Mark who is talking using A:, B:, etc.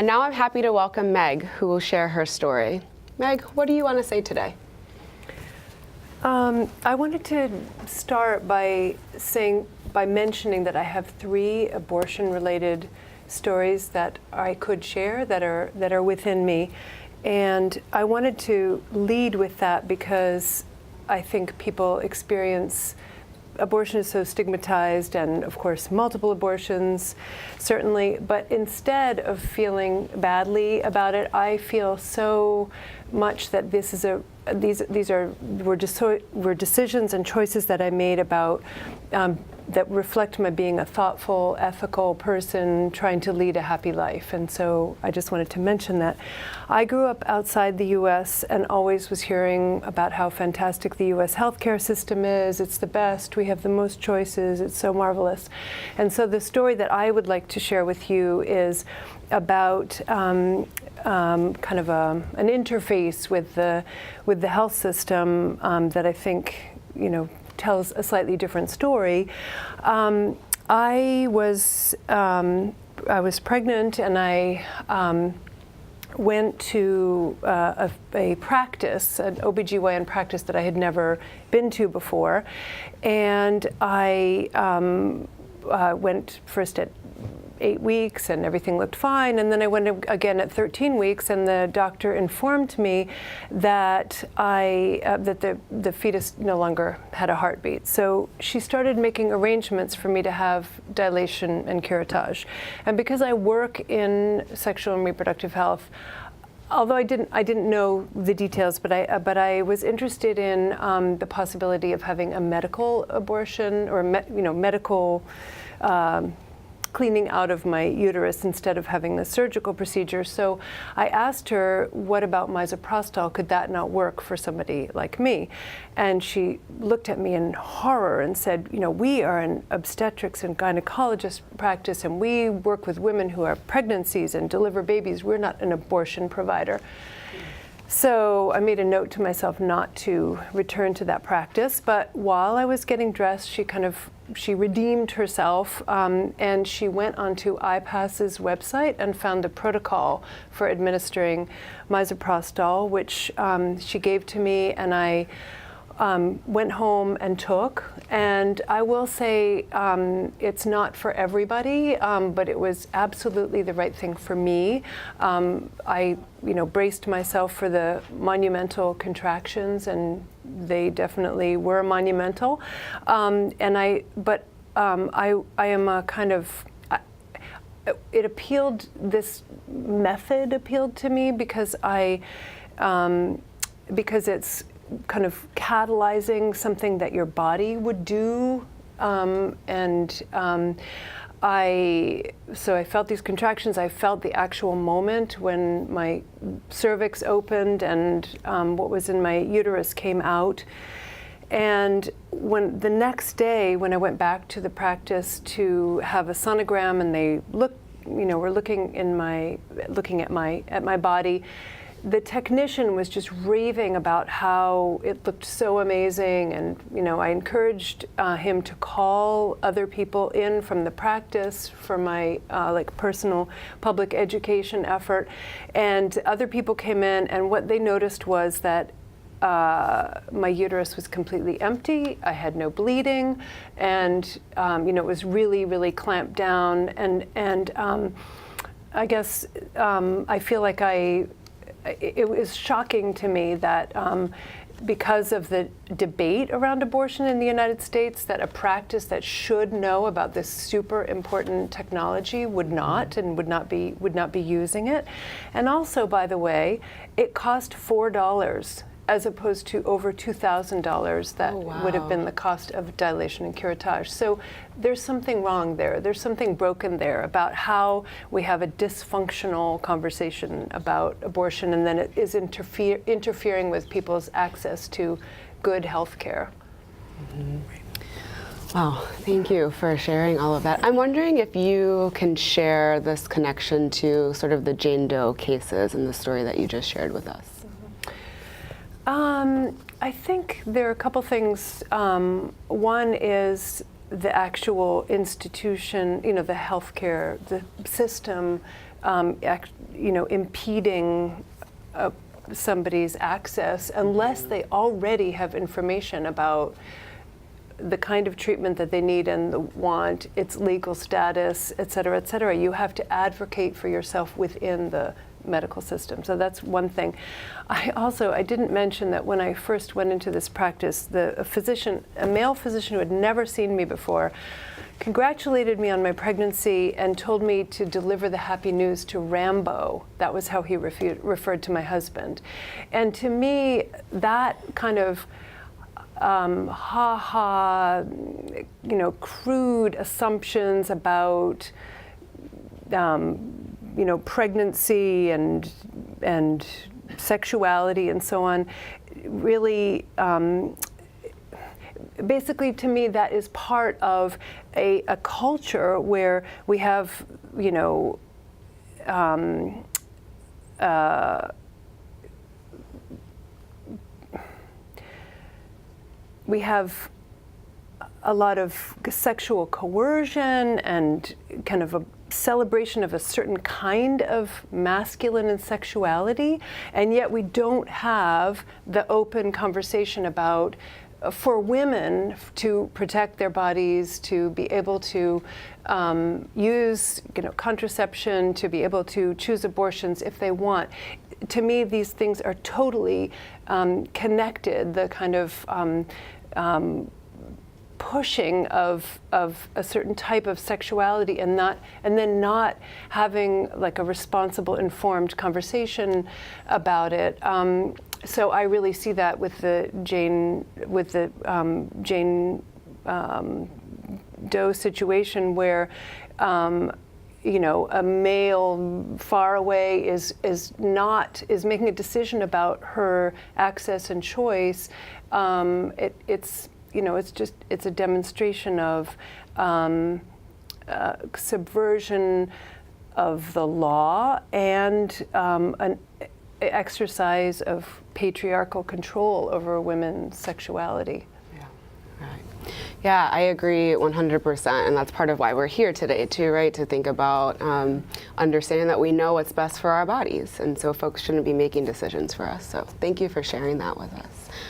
A: And now I'm happy to welcome Meg, who will share her story. Meg, what do you want to say today?
B: I wanted to start by mentioning that I have 3 abortion-related stories that I could share that are within me, and I wanted to lead with that because I think people experience abortion is so stigmatized, and of course multiple abortions certainly, but instead of feeling badly about it, I feel so much that this is were decisions and choices that I made about that reflect my being a thoughtful, ethical person trying to lead a happy life. And so I just wanted to mention that. I grew up outside the US and always was hearing about how fantastic the US healthcare system is. It's the best. We have the most choices. It's so marvelous. And so the story that I would like to share with you is about kind of an interface with the health system that I think, tells a slightly different story. I was pregnant, and I went to a practice, an OBGYN practice that I had never been to before, and I went first at 8 weeks, and everything looked fine. And then I went again at 13 weeks, and the doctor informed me that the fetus no longer had a heartbeat. So she started making arrangements for me to have dilation and curettage. And because I work in sexual and reproductive health, although I didn't know the details, but I was interested in the possibility of having a medical abortion or medical cleaning out of my uterus instead of having the surgical procedure. So I asked her, what about misoprostol? Could that not work for somebody like me? And she looked at me in horror and said, we are an obstetrics and gynecologist practice, and we work with women who have pregnancies and deliver babies. We're not an abortion provider. So I made a note to myself not to return to that practice. But while I was getting dressed, she redeemed herself, and she went onto iPass's website and found the protocol for administering misoprostol, which she gave to me, and I went home and took. And I will say it's not for everybody, but it was absolutely the right thing for me. I braced myself for the monumental contractions, and they definitely were monumental. But I am a kind of, this method appealed to me because because it's kind of catalyzing something that your body would do, so I felt these contractions. I felt the actual moment when my cervix opened and what was in my uterus came out. And when the next day, when I went back to the practice to have a sonogram, and they were looking at my body, the technician was just raving about how it looked so amazing, and I encouraged him to call other people in from the practice for my personal public education effort. And other people came in, and what they noticed was that my uterus was completely empty. I had no bleeding, and it was really, really clamped down. And I guess I feel like it was shocking to me that because of the debate around abortion in the United States, that a practice that should know about this super important technology would not be using it. And also, by the way, it cost $4 as opposed to over $2,000 that would have been the cost of dilation and curettage. So there's something wrong there. There's something broken there about how we have a dysfunctional conversation about abortion, and then it is interfering with people's access to good health care.
A: Mm-hmm. Wow, thank you for sharing all of that. I'm wondering if you can share this connection to sort of the Jane Doe cases and the story that you just shared with us.
B: I think there are a couple things. One is the actual institution, the healthcare, the system impeding somebody's access unless they already have information about the kind of treatment that they need and the want, its legal status, et cetera, et cetera. You have to advocate for yourself within the medical system. So that's one thing. I didn't mention that when I first went into this practice, a male physician who had never seen me before, congratulated me on my pregnancy and told me to deliver the happy news to Rambo. That was how he referred to my husband. And to me, that kind of crude assumptions about pregnancy and sexuality and so on, really, basically to me that is part of a culture where we have, we have a lot of sexual coercion and kind of a celebration of a certain kind of masculine and sexuality, and yet we don't have the open conversation about for women to protect their bodies, to be able to use contraception, to be able to choose abortions if they want. To me, these things are totally connected. The kind of pushing of a certain type of sexuality and then not having like a responsible, informed conversation about it. So I really see that with the Jane Doe situation, where a male far away is making a decision about her access and choice. It's a demonstration of subversion of the law and an exercise of patriarchal control over women's sexuality.
A: Yeah, right. Yeah, I agree 100%, and that's part of why we're here today too, right? To think about understanding that we know what's best for our bodies, and so folks shouldn't be making decisions for us. So thank you for sharing that with us.